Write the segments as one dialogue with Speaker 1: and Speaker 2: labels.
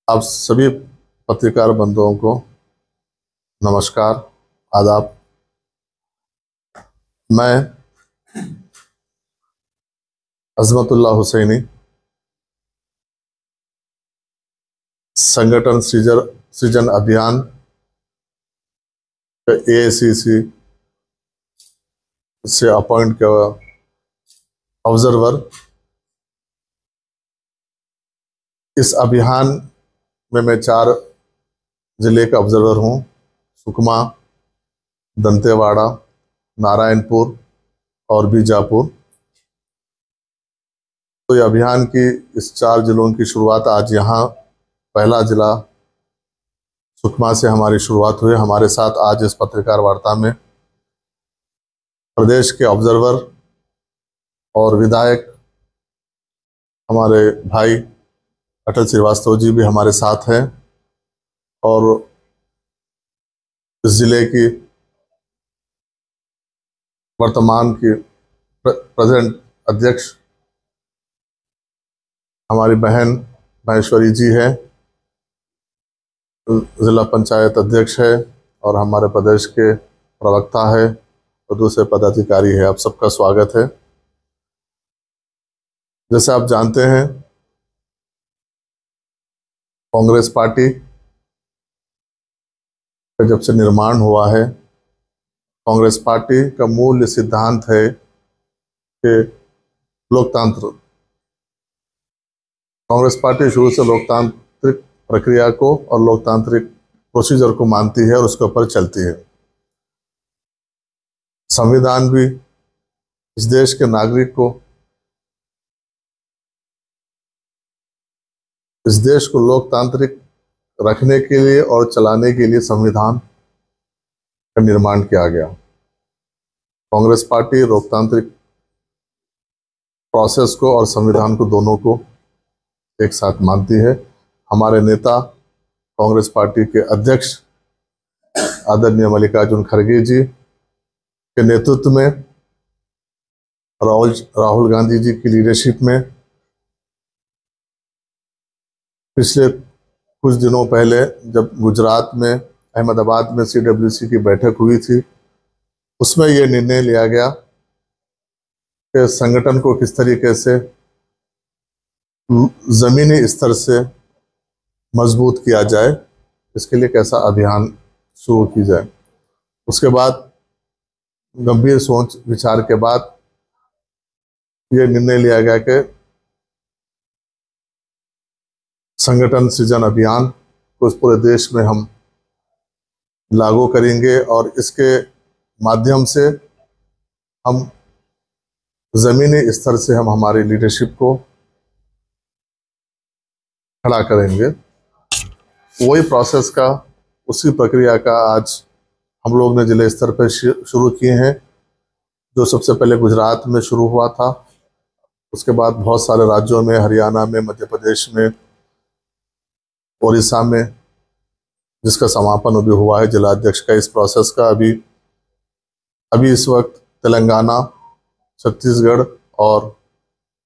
Speaker 1: आप सभी पत्रकार बंधुओं को नमस्कार, आदाब। मैं अजमतुल्लाह हुसैनी संगठन सृजन अभियान एआईसीसी से अपॉइंट किया ऑब्जर्वर। इस अभियान में मैं 4 जिले का ऑब्जर्वर हूँ: सुकमा, दंतेवाड़ा, नारायणपुर और बीजापुर। तो ये अभियान की इस 4 जिलों की शुरुआत आज यहाँ पहला जिला सुकमा से हमारी शुरुआत हुई। हमारे साथ आज इस पत्रकार वार्ता में प्रदेश के ऑब्जर्वर और विधायक हमारे भाई अटल श्रीवास्तव जी भी हमारे साथ हैं, और इस जिले की वर्तमान की प्रेजेंट अध्यक्ष हमारी बहन महेश्वरी जी है, जिला पंचायत अध्यक्ष है, और हमारे प्रदेश के प्रवक्ता है और दूसरे पदाधिकारी है। आप सबका स्वागत है। जैसे आप जानते हैं, कांग्रेस पार्टी का जब से निर्माण हुआ है, कांग्रेस पार्टी का मूल सिद्धांत है कि लोकतंत्र। कांग्रेस पार्टी शुरू से लोकतांत्रिक प्रक्रिया को और लोकतांत्रिक प्रोसीजर को मानती है और उसके ऊपर चलती है। संविधान भी इस देश के नागरिक को, इस देश को लोकतांत्रिक रखने के लिए और चलाने के लिए संविधान का निर्माण किया गया। कांग्रेस पार्टी लोकतांत्रिक प्रोसेस को और संविधान को दोनों को एक साथ मानती है। हमारे नेता कांग्रेस पार्टी के अध्यक्ष आदरणीय मल्लिकार्जुन खड़गे जी के नेतृत्व में, राहुल गांधी जी की लीडरशिप में पिछले कुछ दिनों पहले जब गुजरात में अहमदाबाद में CWC की बैठक हुई थी, उसमें यह निर्णय लिया गया कि संगठन को किस तरीके से जमीनी स्तर से मजबूत किया जाए, इसके लिए कैसा अभियान शुरू की जाए। उसके बाद गंभीर सोच विचार के बाद यह निर्णय लिया गया कि संगठन सृजन अभियान को इस पूरे देश में हम लागू करेंगे और इसके माध्यम से हम जमीनी स्तर से हम हमारी लीडरशिप को खड़ा करेंगे। वही प्रोसेस का, उसी प्रक्रिया का आज हम लोग ने जिले स्तर पर शुरू किए हैं, जो सबसे पहले गुजरात में शुरू हुआ था। उसके बाद बहुत सारे राज्यों में, हरियाणा में, मध्य प्रदेश में, उड़ीसा में, जिसका समापन अभी हुआ है जिला अध्यक्ष का इस प्रोसेस का। अभी इस वक्त तेलंगाना, छत्तीसगढ़ और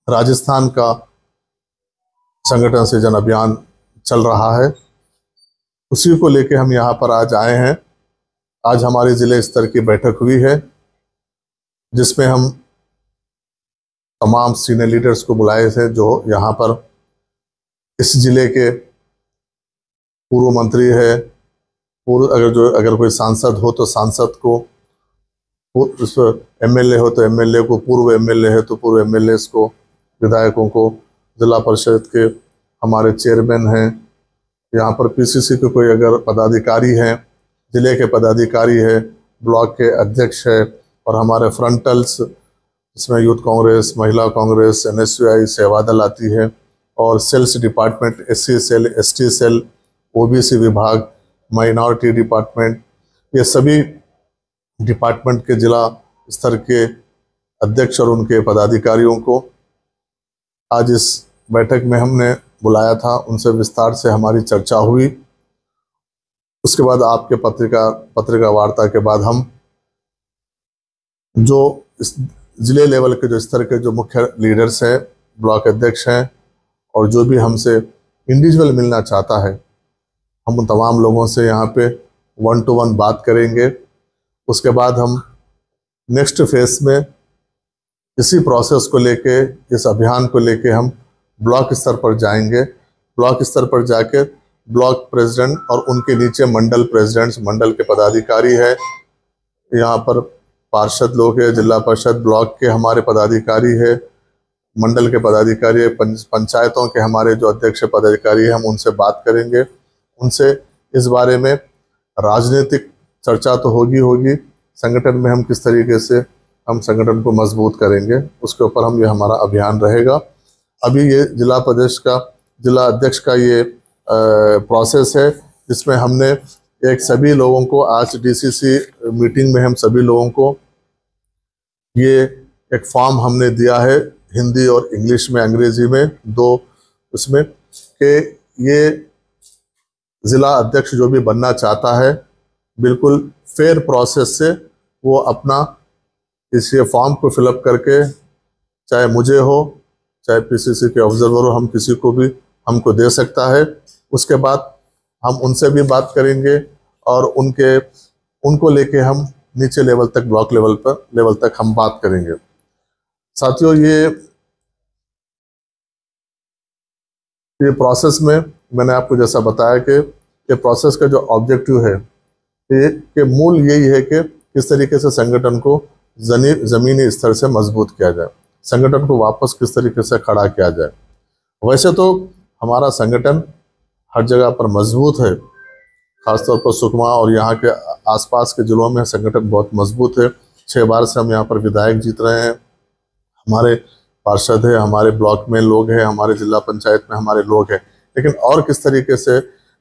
Speaker 1: राजस्थान का संगठन सृजन अभियान चल रहा है। उसी को लेके हम यहाँ पर आज आए हैं। आज हमारे जिले स्तर की बैठक हुई है, जिसमें हम तमाम सीनियर लीडर्स को बुलाए थे, जो यहाँ पर इस जिले के पूर्व मंत्री है, अगर कोई सांसद हो तो सांसद को, MLA हो तो MLA को, पूर्व MLA है तो पूर्व MLAs को, विधायकों को, जिला परिषद के हमारे चेयरमैन हैं, यहाँ पर PCC के कोई अगर पदाधिकारी हैं, जिले के पदाधिकारी है, ब्लॉक के अध्यक्ष है, और हमारे फ्रंटल्स, इसमें यूथ कांग्रेस, महिला कांग्रेस, NSUI, सेवा दल आती है, और sales department, SC cell, ST cell, OBC विभाग, माइनॉरिटी डिपार्टमेंट, ये सभी डिपार्टमेंट के जिला स्तर के अध्यक्ष और उनके पदाधिकारियों को आज इस बैठक में हमने बुलाया था। उनसे विस्तार से हमारी चर्चा हुई। उसके बाद आपके पत्रिका वार्ता के बाद हम जो इस जिले लेवल के जो स्तर के जो मुख्य लीडर्स हैं, ब्लॉक अध्यक्ष हैं, और जो भी हमसे इंडिविजुअल मिलना चाहता है, हम उन तमाम लोगों से यहाँ पे 1 to 1 बात करेंगे। उसके बाद हम नेक्स्ट फेज में इसी प्रोसेस को लेके, इस अभियान को लेके हम ब्लॉक स्तर पर जाएंगे। ब्लॉक स्तर पर जाकर ब्लॉक प्रेसिडेंट और उनके नीचे मंडल प्रेसिडेंट्स, मंडल के पदाधिकारी है, यहाँ पर पार्षद लोग हैं, जिला परिषद ब्लॉक के हमारे पदाधिकारी है, मंडल के पदाधिकारी है, पंचायतों के हमारे जो अध्यक्ष पदाधिकारी है, हम उनसे बात करेंगे। उनसे इस बारे में राजनीतिक चर्चा तो होगी, संगठन में हम किस तरीके से हम संगठन को मजबूत करेंगे, उसके ऊपर हम ये हमारा अभियान रहेगा। अभी ये जिला अध्यक्ष का ये प्रोसेस है, जिसमें हमने सभी लोगों को आज डीसीसी मीटिंग में हम सभी लोगों को ये एक फॉर्म हमने दिया है, हिंदी और इंग्लिश में, अंग्रेजी में, 2 उसमें, कि ये ज़िला अध्यक्ष जो भी बनना चाहता है बिल्कुल फेयर प्रोसेस से वो अपना इस फॉर्म को फिलअप करके, चाहे मुझे हो चाहे पीसीसी के ऑब्जर्वर हो, हम किसी को भी हमको दे सकता है। उसके बाद हम उनसे भी बात करेंगे और उनको लेके हम नीचे लेवल तक, ब्लॉक लेवल तक हम बात करेंगे। साथियों, ये प्रोसेस में मैंने आपको जैसा बताया कि ये प्रोसेस का जो ऑब्जेक्टिव है कि मूल यही है कि किस तरीके से संगठन को ज़मीनी स्तर से मजबूत किया जाए, संगठन को वापस किस तरीके से खड़ा किया जाए। वैसे तो हमारा संगठन हर जगह पर मजबूत है, खासतौर पर सुकमा और यहाँ के आसपास के जिलों में संगठन बहुत मजबूत है। 6 बार से हम यहाँ पर विधायक जीत रहे हैं, हमारे पार्षद है, हमारे ब्लॉक में लोग हैं, हमारे जिला पंचायत में हमारे लोग हैं। लेकिन और किस तरीके से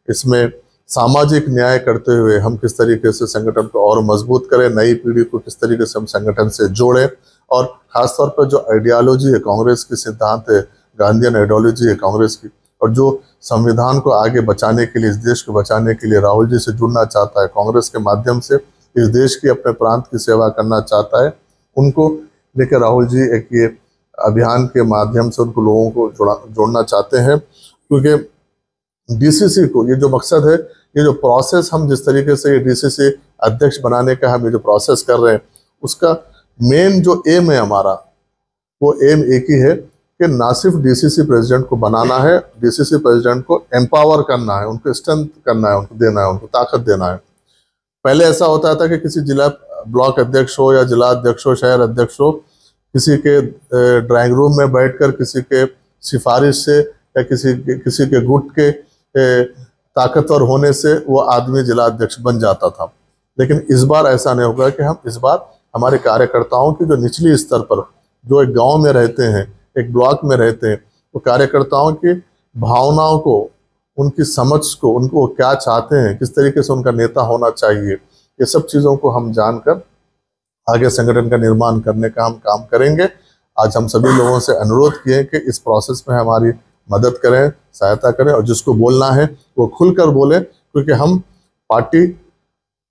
Speaker 1: इसमें सामाजिक न्याय करते हुए हम किस तरीके से संगठन को और मजबूत करें, नई पीढ़ी को किस तरीके से हम संगठन से जोड़ें, और खासतौर पर जो आइडियोलॉजी है कांग्रेस की, सिद्धांत है, गांधीयन आइडियोलॉजी है कांग्रेस की, और जो संविधान को आगे बचाने के लिए, इस देश को बचाने के लिए राहुल जी से जुड़ना चाहता है, कांग्रेस के माध्यम से इस देश की, अपने प्रांत की सेवा करना चाहता है, उनको लेकर राहुल जी एक ये अभियान के माध्यम से उनको लोगों को जोड़ना चाहते हैं। क्योंकि डीसीसी को ये जो मकसद है, ये जो प्रोसेस हम जिस तरीके से ये डीसीसी अध्यक्ष बनाने का हम ये जो प्रोसेस कर रहे हैं, उसका मेन जो एम है हमारा, वो एम एक ही है कि ना सिर्फ डीसीसी प्रेसिडेंट को बनाना है, डीसीसी प्रेसिडेंट को एम्पावर करना है, उनको स्ट्रेंथ करना है, उनको देना है, उनको ताकत देना है। पहले ऐसा होता था कि किसी जिला ब्लॉक अध्यक्ष हो या जिला अध्यक्ष हो, शहर अध्यक्ष हो, किसी के ड्राइंग रूम में बैठकर किसी के सिफारिश से या किसी के गुट के ताकतवर होने से वो आदमी जिला अध्यक्ष बन जाता था। लेकिन इस बार ऐसा नहीं होगा कि हम इस बार हमारे कार्यकर्ताओं की जो निचली स्तर पर, जो एक गांव में रहते हैं, एक ब्लॉक में रहते हैं, वो कार्यकर्ताओं की भावनाओं को, उनकी समझ को, उनको क्या चाहते हैं, किस तरीके से उनका नेता होना चाहिए, ये सब चीज़ों को हम जानकर आगे संगठन का निर्माण करने का हम काम करेंगे। आज हम सभी लोगों से अनुरोध किए कि इस प्रोसेस में हमारी मदद करें, सहायता करें, और जिसको बोलना है वो खुलकर बोले, क्योंकि हम पार्टी,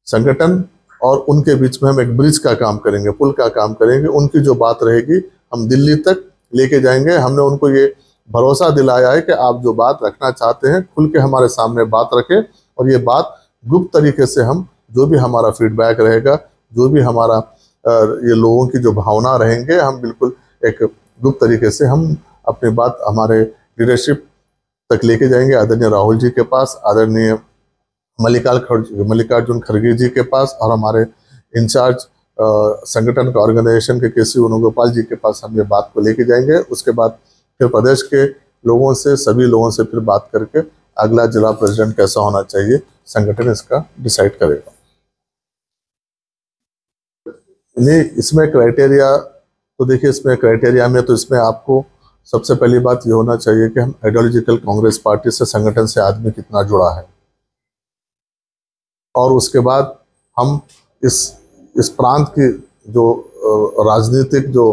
Speaker 1: संगठन और उनके बीच में हम एक ब्रिज का काम करेंगे, पुल का काम करेंगे। उनकी जो बात रहेगी हम दिल्ली तक लेके जाएंगे। हमने उनको ये भरोसा दिलाया है कि आप जो बात रखना चाहते हैं खुल के हमारे सामने बात रखें, और ये बात गुप्त तरीके से हम, जो भी हमारा फीडबैक रहेगा, जो भी हमारा ये लोगों की जो भावना रहेंगे, हम बिल्कुल एक गुप्त तरीके से हम अपनी बात हमारे लीडरशिप तक लेके जाएंगे, आदरणीय राहुल जी के पास, आदरणीय मल्लिकार्जुन खड़गे जी के पास, और हमारे इंचार्ज संगठन का ऑर्गेनाइजेशन के केसी वेणुगोपाल जी के पास हम ये बात को लेके जाएंगे। उसके बाद फिर प्रदेश के लोगों से, सभी लोगों से फिर बात करके अगला जिला प्रेसिडेंट कैसा होना चाहिए, संगठन इसका डिसाइड करेगा। नहीं, इसमें क्राइटेरिया तो देखिए, इसमें क्राइटेरिया में तो इसमें आपको सबसे पहली बात ये होना चाहिए कि हम आइडियोलॉजिकल कांग्रेस पार्टी से, संगठन से आदमी कितना जुड़ा है, और उसके बाद हम इस प्रांत की जो राजनीतिक जो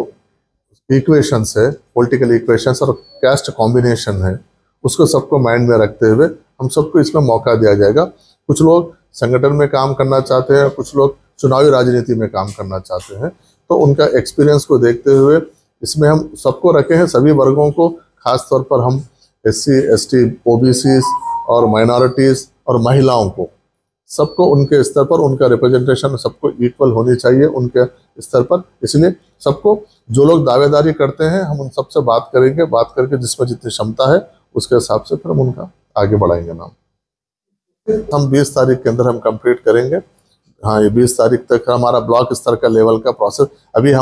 Speaker 1: इक्वेशंस है, पॉलिटिकल इक्वेशंस और कास्ट कॉम्बिनेशन है, उसको सबको माइंड में रखते हुए हम सबको इसमें मौका दिया जाएगा। कुछ लोग संगठन में काम करना चाहते हैं, कुछ लोग चुनावी राजनीति में काम करना चाहते हैं, तो उनका एक्सपीरियंस को देखते हुए इसमें हम सबको रखे हैं, सभी वर्गों को। खास तौर पर हम SC, ST, OBC और माइनॉरिटीज़ और महिलाओं को, सबको उनके स्तर पर उनका रिप्रेजेंटेशन सबको इक्वल होनी चाहिए उनके स्तर पर। इसलिए सबको, जो लोग दावेदारी करते हैं, हम उन सबसे बात करेंगे, बात करके जिसमें जितनी क्षमता है उसके हिसाब से फिर हम उनका आगे बढ़ाएंगे नाम। हम 20 तारीख के अंदर हम कंप्लीट करेंगे। हाँ, ये 20 तारीख तक हमारा ब्लॉक स्तर का लेवल का प्रोसेस, अभी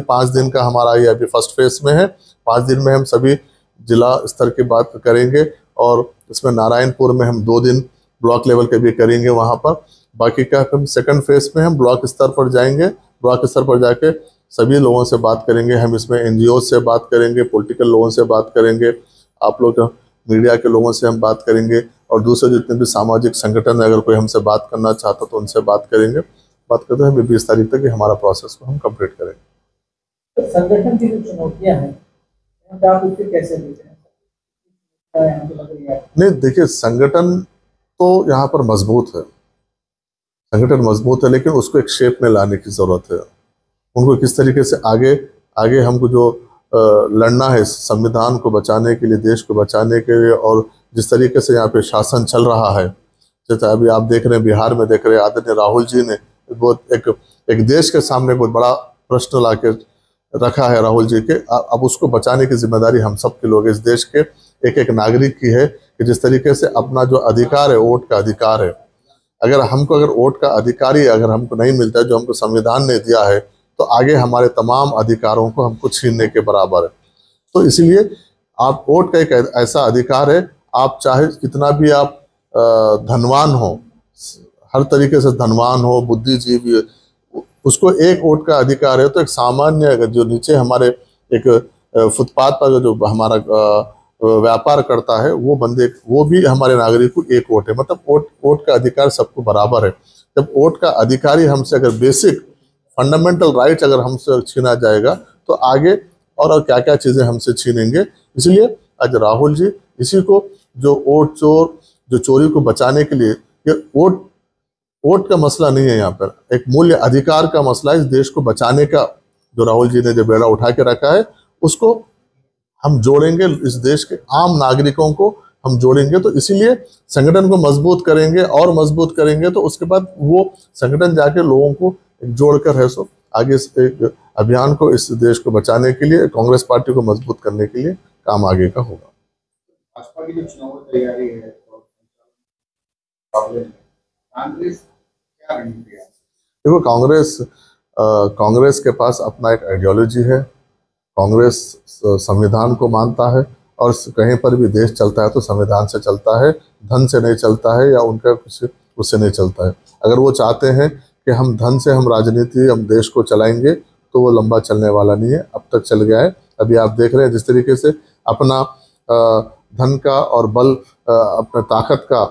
Speaker 1: 5 दिन का हमारा ये अभी फर्स्ट फेज में है। 5 दिन में हम सभी जिला स्तर की बात करेंगे और इसमें नारायणपुर में हम 2 दिन ब्लॉक लेवल के भी करेंगे वहाँ पर। बाकी का हम सेकंड फेज में हम ब्लॉक स्तर पर जाएंगे। ब्लॉक स्तर पर जाके सभी लोगों से बात करेंगे, हम इसमें NGO से बात करेंगे, पॉलिटिकल लोगों से बात करेंगे, आप लोग मीडिया के लोगों से हम बात करेंगे और दूसरे जितने भी सामाजिक संगठन है, अगर कोई हमसे बात करना चाहता तो उनसे बात करेंगे। बात करते हैं 20 तारीख तक हमारा प्रोसेस को हम कंप्लीट करेंगे।
Speaker 2: तो संगठन की जो चुनौतियां हैं आप उससे कैसे देख रहे हैं?
Speaker 1: नहीं, देखिए, संगठन तो यहाँ पर मजबूत है, संगठन मजबूत है, लेकिन उसको एक शेप में लाने की जरूरत है। उनको किस तरीके से आगे हमको जो लड़ना है संविधान को बचाने के लिए, देश को बचाने के लिए, और जिस तरीके से यहाँ पे शासन चल रहा है, जैसे अभी आप देख रहे हैं बिहार में देख रहे हैं, आदरणीय राहुल जी ने बहुत एक देश के सामने बहुत बड़ा प्रश्न ला के रखा है राहुल जी के। अब उसको बचाने की जिम्मेदारी हम सब के लोग, इस देश के एक नागरिक की है कि जिस तरीके से अपना जो अधिकार है, वोट का अधिकार है, अगर वोट का अधिकार ही अगर हमको नहीं मिलता है, जो हमको संविधान ने दिया है, तो आगे हमारे तमाम अधिकारों को हमको छीनने के बराबर है। तो इसलिए आप वोट का एक ऐसा अधिकार है, आप चाहे कितना भी आप धनवान हो, हर तरीके से धनवान हो, बुद्धिजीवी, उसको एक वोट का अधिकार है। तो एक सामान्य जो नीचे हमारे एक फुटपाथ पर जो हमारा व्यापार करता है, वो बंदे, वो भी हमारे नागरिक को एक वोट है। मतलब वोट का अधिकार सबको बराबर है। जब वोट का अधिकारी हमसे अगर बेसिक फंडामेंटल राइट अगर हमसे छीना जाएगा, तो आगे और क्या क्या चीज़ें हमसे छीनेंगे। इसलिए आज राहुल जी इसी को जो चोरी को बचाने के लिए, ये वोट का मसला नहीं है, यहाँ पर एक मूल्य अधिकार का मसला है। इस देश को बचाने का जो राहुल जी ने जो बेड़ा उठा के रखा है, उसको हम जोड़ेंगे, इस देश के आम नागरिकों को हम जोड़ेंगे। तो इसीलिए संगठन को मजबूत करेंगे और मजबूत करेंगे, तो उसके बाद वो संगठन जाके लोगों को जोड़कर है सो आगे एक अभियान को, इस देश को बचाने के लिए, कांग्रेस पार्टी को मजबूत करने के लिए काम आगे का होगा।
Speaker 2: भाजपा की जो चुनाव तैयारी है, कांग्रेस क्या रणनीति है?
Speaker 1: देखो, कांग्रेस के पास अपना एक आइडियोलॉजी है। कांग्रेस संविधान को मानता है और कहीं पर भी देश चलता है तो संविधान से चलता है, धन से नहीं चलता है या उनका कुछ उससे नहीं चलता है। अगर वो चाहते हैं कि हम धन से हम राजनीति, हम देश को चलाएंगे, तो वो लंबा चलने वाला नहीं है। अब तक चल गया है। अभी आप देख रहे हैं जिस तरीके से अपना धन का और बल, अपने ताकत का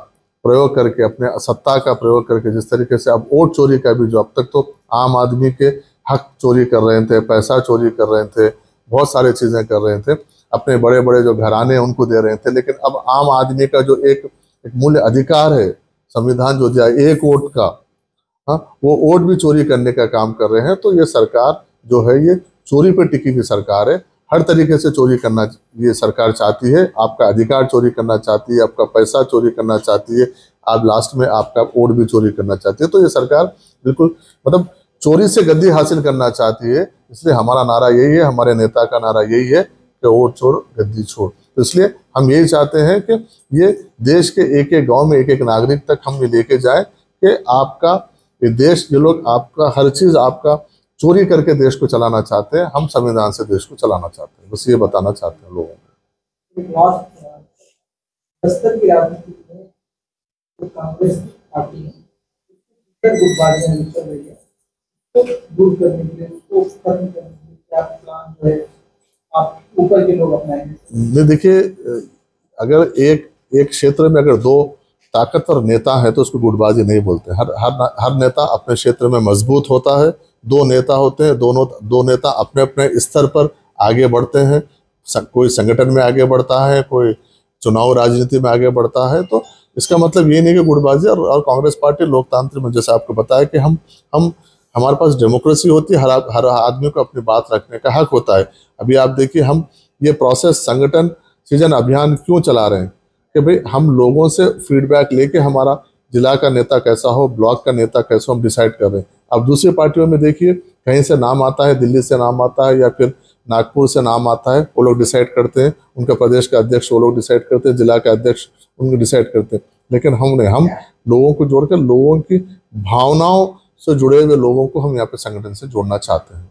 Speaker 1: प्रयोग करके, अपने सत्ता का प्रयोग करके, जिस तरीके से अब वोट चोरी का भी, जो अब तक तो आम आदमी के हक चोरी कर रहे थे, पैसा चोरी कर रहे थे, बहुत सारी चीज़ें कर रहे थे, अपने बड़े बड़े जो घराने उनको दे रहे थे, लेकिन अब आम आदमी का जो एक मूल्य अधिकार है, संविधान जो दिया एक वोट का, हाँ, वो वोट भी चोरी करने का काम कर रहे हैं। तो ये सरकार जो है, ये चोरी पर टिकी हुई सरकार है। हर तरीके से चोरी करना ये सरकार चाहती है। आपका अधिकार चोरी करना चाहती है, आपका पैसा चोरी करना चाहती है, आप लास्ट में आपका वोट भी चोरी करना चाहती है। तो ये सरकार बिल्कुल मतलब चोरी से गद्दी हासिल करना चाहती है। इसलिए हमारा नारा यही है, हमारे नेता का नारा यही है कि वोट चोर गद्दी छोड़। तो इसलिए हम यही चाहते हैं कि ये देश के एक एक गाँव में एक एक नागरिक तक हम ये लेके जाए कि आपका ये देश, ये लोग आपका हर चीज़ आपका चोरी करके देश को चलाना चाहते हैं, हम संविधान से देश को चलाना चाहते हैं। बस ये बताना चाहते हैं लोगों को।
Speaker 2: बस्तर की राजनीति में जो कांग्रेस पार्टी है, गुटबाजियां चल रही है, तो दूर करने के लिए, उसको खत्म करने के लिए क्या प्लान जो है आप ऊपर के लोग अपनाएंगे?
Speaker 1: देखिए, अगर एक क्षेत्र में अगर दो ताकतवर नेता है तो उसको गुटबाजी नहीं बोलते। हर नेता अपने क्षेत्र में मजबूत होता है। दो नेता होते हैं, दो नेता अपने अपने स्तर पर आगे बढ़ते हैं। कोई संगठन में आगे बढ़ता है, कोई चुनाव राजनीति में आगे बढ़ता है। तो इसका मतलब ये नहीं कि गुटबाजी। और कांग्रेस पार्टी लोकतांत्रिक में, जैसे आपको बताया कि हम हमारे पास डेमोक्रेसी होती है, हर आदमी को अपनी बात रखने का हक होता है। अभी आप देखिए, हम ये प्रोसेस संगठन सृजन अभियान क्यों चला रहे हैं कि भाई हम लोगों से फीडबैक लेके हमारा जिला का नेता कैसा हो, ब्लॉक का नेता कैसा हो, हम डिसाइड कर रहे हैं। अब दूसरी पार्टियों में देखिए, कहीं से नाम आता है, दिल्ली से नाम आता है या फिर नागपुर से नाम आता है, वो लोग डिसाइड करते हैं, उनका प्रदेश का अध्यक्ष वो लोग डिसाइड करते हैं, जिला का अध्यक्ष उनको डिसाइड करते हैं। लेकिन हम लोगों को जोड़कर लोगों की भावनाओं से जुड़े हुए लोगों को हम यहाँ पे संगठन से जोड़ना चाहते हैं।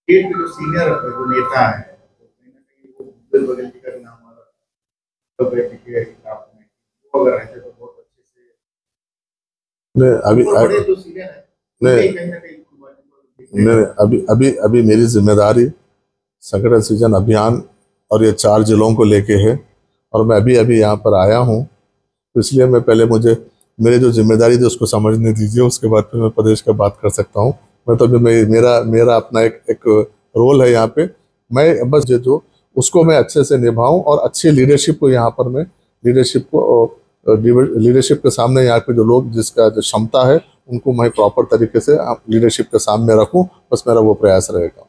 Speaker 3: जो सीनियर जो नेता है अगर रहते तो बहुत अच्छे से
Speaker 1: अभी मेरी जिम्मेदारी संगठन सृजन अभियान और ये 4 जिलों को लेके है, और मैं अभी यहाँ पर आया हूँ, तो इसलिए मैं पहले मुझे मेरी जो जिम्मेदारी थी उसको समझने दीजिए, उसके बाद फिर मैं प्रदेश का बात कर सकता हूँ। मैं तो अभी मेरा अपना एक रोल है यहाँ पे, मैं बस जो उसको मैं अच्छे से निभाऊं और अच्छी लीडरशिप को यहाँ पर मैं लीडरशिप के सामने यहाँ पे जो लोग जिसका जो क्षमता है उनको मैं प्रॉपर तरीके से लीडरशिप के सामने रखूं, बस मेरा वो प्रयास रहेगा।